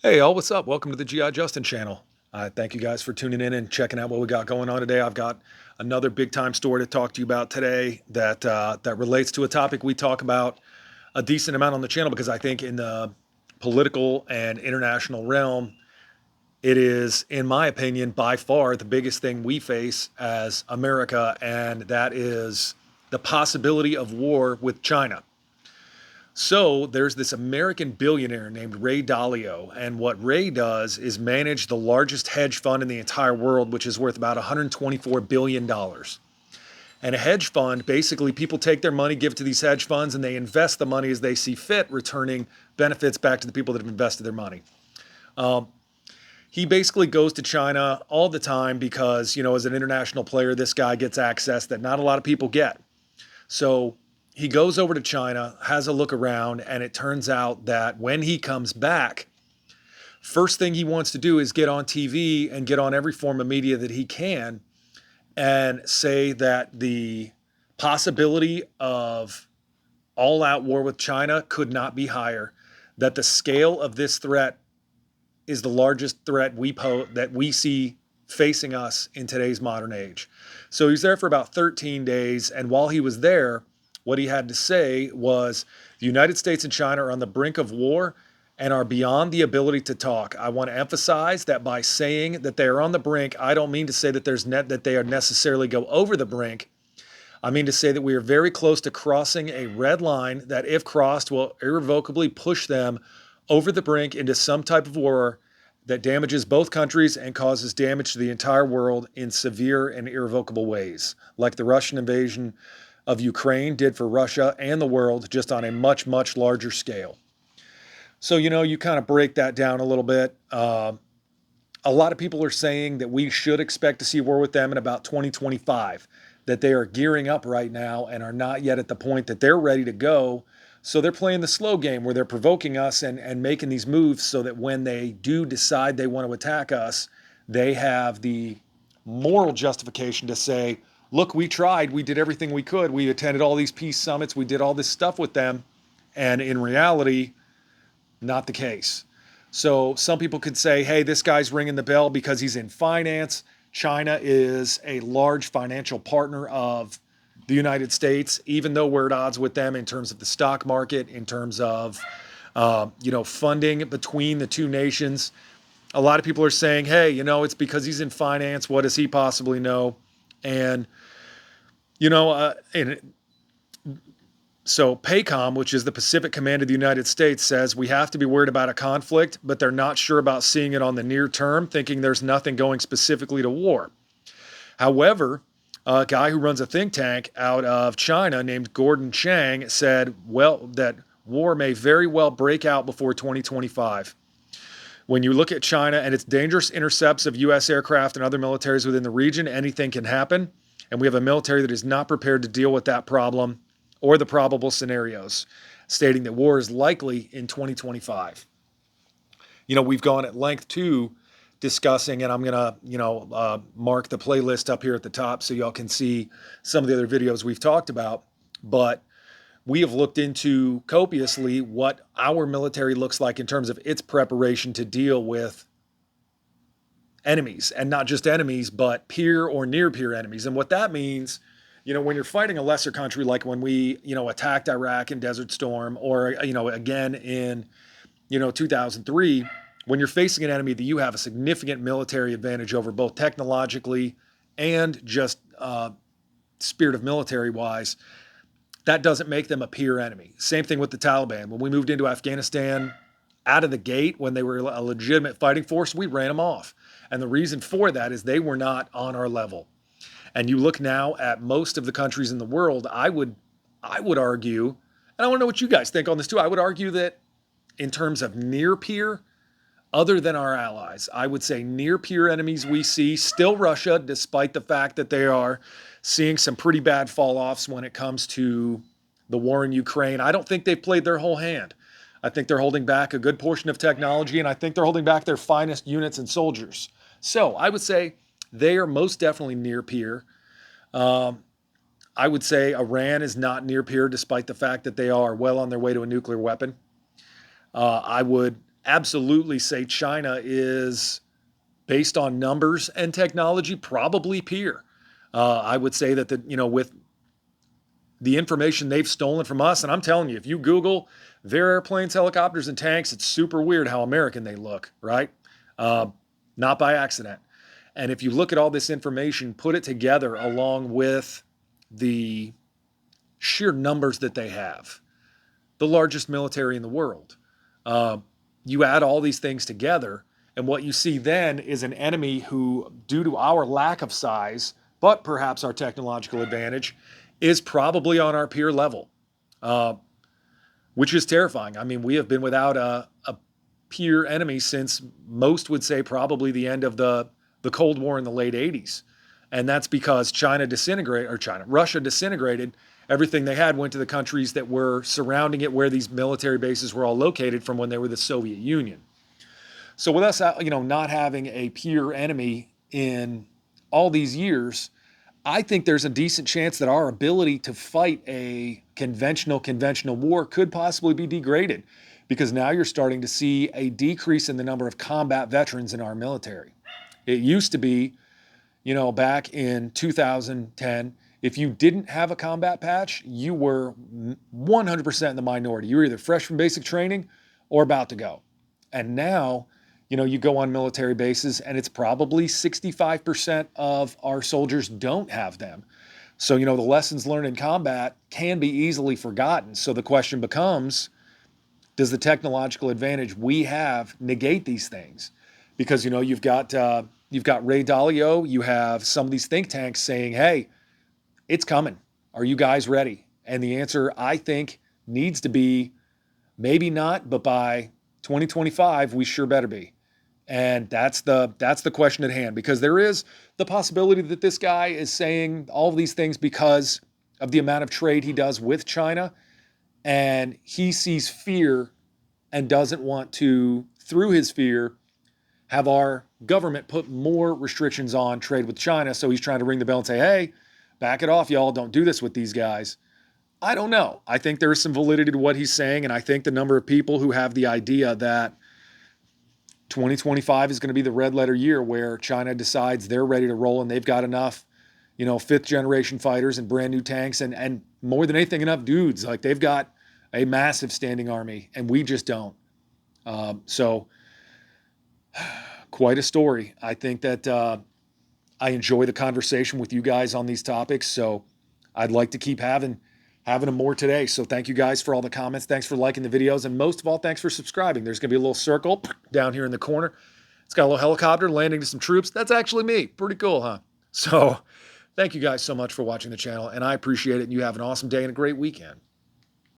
Hey, all, what's up? Welcome to the GI Justin channel. Thank you guys for tuning in and checking out what we got going on today. I've got another big time story to talk to you about today that relates to a topic we talk about a decent amount on the channel because I think in the political and international realm, it is, in my opinion, by far the biggest thing we face as America, and that is the possibility of war with China. So there's this American billionaire named Ray Dalio, and what Ray does is manage the largest hedge fund in the entire world, which is worth about $124 billion. And a hedge fund, basically, people take their money, give it to these hedge funds, and they invest the money as they see fit, returning benefits back to the people that have invested their money. He basically goes to China all the time because, as an international player, this guy gets access that not a lot of people get. So he goes over to China, has a look around, and it turns out that when he comes back, first thing he wants to do is get on TV and get on every form of media that he can and say that the possibility of all out war with China could not be higher, that the scale of this threat is the largest threat that we see facing us in today's modern age. So he's there for about 13 days. And while he was there, what he had to say was the United States and China are on the brink of war and are beyond the ability to talk. I want to emphasize that by saying that they are on the brink, I don't mean to say that that they are necessarily go over the brink. I mean to say that we are very close to crossing a red line that, if crossed, will irrevocably push them over the brink into some type of war that damages both countries and causes damage to the entire world in severe and irrevocable ways, like the Russian invasion of Ukraine did for Russia and the world, just on a much, much larger scale. So, you kind of break that down a little bit. A lot of people are saying that we should expect to see war with them in about 2025, that they are gearing up right now and are not yet at the point that they're ready to go. So they're playing the slow game where they're provoking us and making these moves so that when they do decide they want to attack us, they have the moral justification to say, look, we tried, we did everything we could. We attended all these peace summits, we did all this stuff with them. And in reality, not the case. So some people could say, hey, this guy's ringing the bell because he's in finance. China is a large financial partner of the United States, even though we're at odds with them in terms of the stock market, in terms of funding between the two nations. A lot of people are saying, hey, it's because he's in finance. What does he possibly know? And and so PACOM, which is the Pacific Command of the United States, says we have to be worried about a conflict, but they're not sure about seeing it on the near term, thinking there's nothing going specifically to war. However, a guy who runs a think tank out of China named Gordon Chang said, well, that war may very well break out before 2025. When you look at China and its dangerous intercepts of U.S. aircraft and other militaries within the region, anything can happen. And we have a military that is not prepared to deal with that problem or the probable scenarios, stating that war is likely in 2025. We've gone at length to discussing, and I'm going to, mark the playlist up here at the top so y'all can see some of the other videos we've talked about. But we have looked into copiously what our military looks like in terms of its preparation to deal with enemies, and not just enemies, but peer or near peer enemies. And what that means, when you're fighting a lesser country, like when we, attacked Iraq in Desert Storm, or, again in, 2003, when you're facing an enemy that you have a significant military advantage over, both technologically and just spirit of military wise, that doesn't make them a peer enemy. Same thing with the Taliban. When we moved into Afghanistan out of the gate, when they were a legitimate fighting force, we ran them off. And the reason for that is they were not on our level. And you look now at most of the countries in the world, I would argue, and I want to know what you guys think on this too. I would argue that in terms of near peer, other than our allies, I would say near peer enemies we see, still Russia, despite the fact that they are seeing some pretty bad fall offs when it comes to the war in Ukraine. I don't think they've played their whole hand. I think they're holding back a good portion of technology, and I think they're holding back their finest units and soldiers. So I would say they are most definitely near peer. I would say Iran is not near peer, despite the fact that they are well on their way to a nuclear weapon. I would absolutely say China is, based on numbers and technology, probably peer. I would say that with the information they've stolen from us, and I'm telling you, if you Google their airplanes, helicopters, and tanks, it's super weird how American they look, right? Uh, Not by accident. And if you look at all this information, put it together along with the sheer numbers that they have, the largest military in the world, uh, you add all these things together, and what you see then is an enemy who, due to our lack of size, but perhaps our technological advantage, is probably on our peer level, uh, which is terrifying. I mean, we have been without a peer enemy since, most would say, probably the end of the Cold War in the late 80s. And that's because Russia disintegrated. Everything they had went to the countries that were surrounding it, where these military bases were all located from when they were the Soviet Union. So with us, not having a peer enemy in all these years, I think there's a decent chance that our ability to fight a conventional war could possibly be degraded, because now you're starting to see a decrease in the number of combat veterans in our military. It used to be, back in 2010, if you didn't have a combat patch, you were 100% in the minority. You were either fresh from basic training or about to go. And now, you go on military bases and it's probably 65% of our soldiers don't have them. So, the lessons learned in combat can be easily forgotten. So the question becomes, does the technological advantage we have negate these things? Because, you've got Ray Dalio, you have some of these think tanks saying, hey, it's coming. Are you guys ready? And the answer, I think, needs to be maybe not, but by 2025, we sure better be. And that's the question at hand, because there is the possibility that this guy is saying all of these things because of the amount of trade he does with China, and he sees fear and doesn't want to, through his fear, have our government put more restrictions on trade with China. So he's trying to ring the bell and say, hey, back it off, y'all. Don't do this with these guys. I don't know. I think there is some validity to what he's saying. And I think the number of people who have the idea that 2025 is going to be the red letter year where China decides they're ready to roll and they've got enough, fifth generation fighters and brand new tanks and more than anything, enough dudes. Like, they've got a massive standing army and we just don't. So quite a story. I think that I enjoy the conversation with you guys on these topics. So I'd like to keep having them more today. So thank you guys for all the comments. Thanks for liking the videos. And most of all, thanks for subscribing. There's going to be a little circle down here in the corner. It's got a little helicopter landing to some troops. That's actually me. Pretty cool, huh? So thank you guys so much for watching the channel, and I appreciate it. And you have an awesome day and a great weekend.